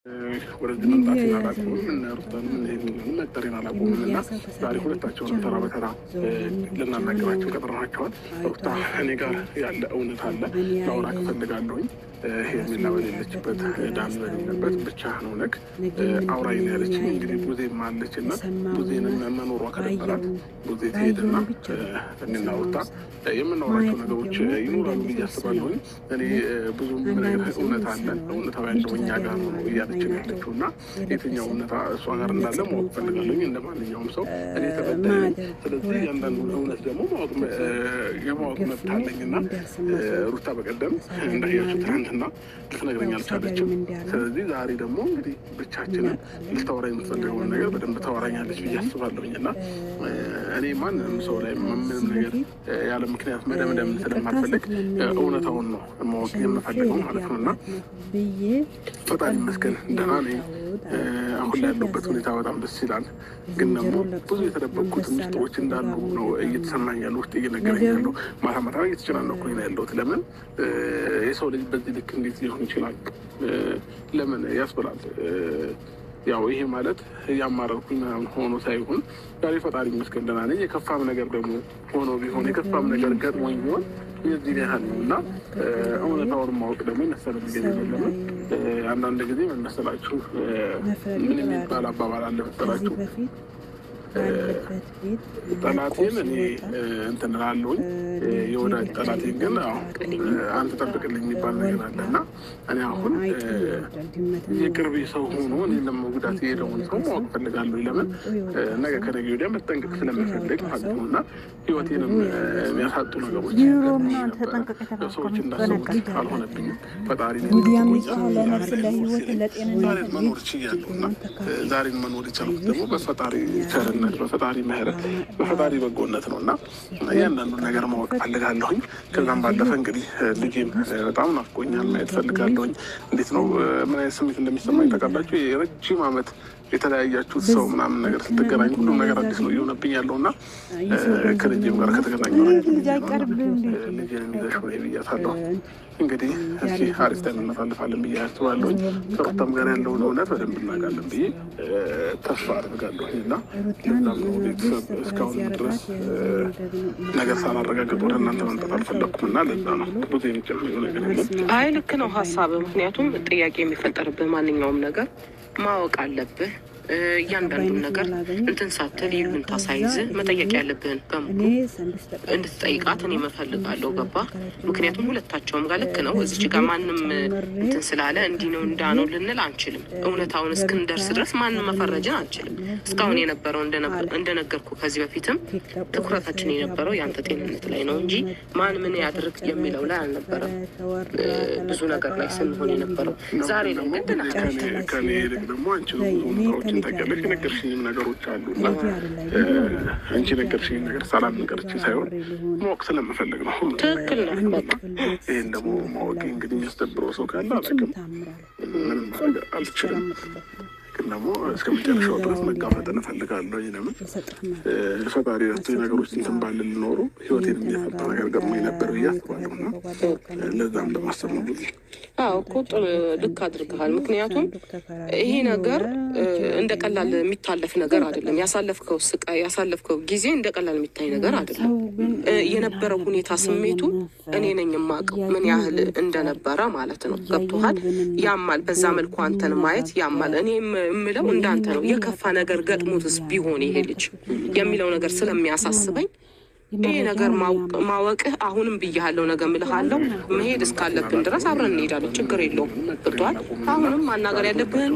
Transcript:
ወደዚህ መምጣቴን አላውቅም እና ሩታን መጠሬን አላውቅም እና ዛሬ ሁለታቸውን ተራ በተራ ልናናገራቸው ቀጥረናቸዋል። ሩታ እኔ ጋር ያለ እውነት አለ ማውራት እፈልጋለሁኝ። ሄርሜላ በሌለችበት ዳን በሌለበት ብቻህን ሆነህ አውራኝ ነው ያለችኝ። እንግዲህ ቡዜም አለች እና ቡዜንም መኖሯ ከደበራት ቡዜ ትሄድና እኔና ሩታ የምናወራቸው ነገሮች ይኖራሉ ብዬ አስባለሁኝ። እኔ ብዙም እውነት አለ እውነታው ያለው እኛ ጋር ነው እያለችን ያለችው እና የትኛው እውነታ እሷ ጋር እንዳለ ማወቅ ፈልጋለሁኝ እንደ ማንኛውም ሰው እኔ ተበዳይ። ስለዚህ ያንዳንዱ እውነት ደግሞ የማወቅ መብት አለኝ እና ሩታ በቀደም እንዳያችሁ ትናንትና ልትነግረኝ አልቻለችም። ስለዚህ ዛሬ ደግሞ እንግዲህ ብቻችንን ልታወራ የምትፈልገውን ነገር በደንብ ታወራኛለች ብዬ አስባለሁኝ እና እኔ ማንንም ሰው ላይ ምንም ነገር ያለ ምክንያት መደምደም ስለማልፈልግ እውነታውን ነው ማወቅ የምፈልገው ማለት ነው እና ፈጣሪ ይመስገን ደህና ነኝ። አሁን ላይ ያለሁበት ሁኔታ በጣም ደስ ይላል። ግን ደግሞ ብዙ የተደበቁት ሚስጥሮች እንዳሉ ነው እየተሰማኝ ያለው፣ ውስጥ እየነገረኝ ያለው። ማታ ማታ እየተጨናነኩኝ ነው ያለሁት። ለምን የሰው ልጅ በዚህ ልክ እንዴት ሊሆን ይችላል? ለምን ያስብላል። ያው ይሄ ማለት እያማረርኩኝ ምናምን ሆኖ ሳይሆን ዛሬ ፈጣሪ ይመስገን ደህና ነኝ። የከፋም ነገር ደግሞ ሆኖ ቢሆን የከፋም ነገር ገጥሞኝ ቢሆን የዚህ ያህል ነው እና እውነታውን ማወቅ ደግሞ ይመሰለ ጊዜ ለምን አንዳንድ ጊዜ መመሰላችሁ ምን የሚባል አባባል አለ መሰላችሁ? ጠላቴን እኔ እንትን እላለሁኝ የወዳጅ ጠላቴን ግን አንተ ጠብቅልኝ የሚባል ነገር አለ እና እኔ አሁን የቅርቤ ሰው ሆኖ እኔን ለመጉዳት የሄደውን ሰው ማወቅ ፈልጋለሁ። ለምን ነገ ከነገ ወዲያ መጠንቀቅ ስለምፈልግ ማለት ነው እና ህይወቴንም የሚያሳጡ ነገሮች ሰዎች እንዳሰቡት አልሆነብኝም። ፈጣሪ ዛሬን መኖር ችያለሁ እና ዛሬን መኖር የቻልኩት ደግሞ በፈጣሪ ቸርነት፣ በፈጣሪ ምህረት፣ በፈጣሪ በጎነት ነው እና እያንዳንዱን ነገር ማወቅ ፈልጋለሁኝ። ከዛም ባለፈ እንግዲህ ልጄም በጣም ናፍቆኛል፣ ማየት ፈልጋለሁኝ። እንዴት ነው ምን አይነት ስሜት እንደሚሰማኝ ታውቃላችሁ? የረጅም ዓመት የተለያያችሁት ሰው ምናምን ነገር ስትገናኙ ሁሉም ነገር አዲስ ነው እየሆነብኝ ያለው እና ከልጄም ጋር ከተገናኘ ልጄን ይዘሽ ወይ ብያታለሁ። እንግዲህ እስኪ አሪፍ ታይም እናሳልፋለን ብዬ አስባለሁኝ። ከሩታም ጋር ያለውን እውነት በደንብ እናውቃለን ብዬ ተስፋ አድርጋለሁ እና ለዛም ነው ቤተሰብ እስካሁን ድረስ ነገር ሳላረጋግጥ ወደ እናንተ መምጣት አልፈለግኩም እና ለዛ ነው ብዙ የሚጨምረው ነገር የለም። አይ ልክ ነው ሀሳብ። ምክንያቱም ጥያቄ የሚፈጠርብህ ማንኛውም ነገር ማወቅ አለብህ። እያንዳንዱን ነገር እንትን ሳትል ይሉንታ ሳይዝህ መጠየቅ ያለብህን በሙሉ እንድትጠይቃት እኔ እፈልጋለሁ። ገባ? ምክንያቱም ሁለታቸውም ጋር ልክ ነው። እዚች ጋር ማንም እንትን ስላለ እንዲህ ነው እንዳ ነው ልንል አንችልም። እውነታውን እስክንደርስ ድረስ ማንም መፈረጅን አንችልም። እስካሁን የነበረው እንደነገርኩ ከዚህ በፊትም ትኩረታችን የነበረው የአንተ ጤንነት ላይ ነው እንጂ ማን ምን ያድርግ የሚለው ላይ አልነበረም። ብዙ ነገር ላይ ስንሆን የነበረው ዛሬ ነው ግን ከኔ ይልቅ ደግሞ አንቺ ነው ታውቂያለሽ። የነገርሽኝም ነገሮች አሉ እና አንቺ ነገርሽኝ ነገር ሳላልነገርሽ ሳይሆን ማወቅ ስለምፈልግ ነው። ሁሉ ትክክል ነው። ይህን ደግሞ ማወቅ እንግዲህ የሚያስደብረው ሰው ካለ አላውቅም፣ ምንም ማድረግ አልችልም። ግን ደግሞ እስከ መጨረሻው ድረስ መጋፈጥን እፈልጋለሁ። ለምን ፈጣሪ ረቶኝ ነገሮች እንትን ባል ልኖሩ ህይወቴን የሚያፈጣ ነገር ገጥሞኝ ነበር ብዬ አስባለሁ እና ለዛም ለማሰብ ነው። ብዙ እኮ ልክ አድርገሃል። ምክንያቱም ይሄ ነገር እንደ ቀላል የሚታለፍ ነገር አይደለም። ያሳለፍከው ስቃይ፣ ያሳለፍከው ጊዜ እንደ ቀላል የሚታይ ነገር አይደለም። የነበረው ሁኔታ ስሜቱ እኔ ነኝ የማውቀው ምን ያህል እንደነበረ ማለት ነው። ገብቶሃል? ያማል። በዛ መልኩ አንተን ማየት ያማል። እኔ የምለው እንዳንተ ነው። የከፋ ነገር ገጥሞትስ ቢሆን ይሄ ልጅ የሚለው ነገር ስለሚያሳስበኝ ይሄ ነገር ማወቅህ አሁንም ብያለሁ፣ ነገ እምልሃለሁ። መሄድ እስካለብን ድረስ አብረን እንሄዳለን። ችግር የለውም። ገብቶሃል? አሁንም ማናገር ያለብህን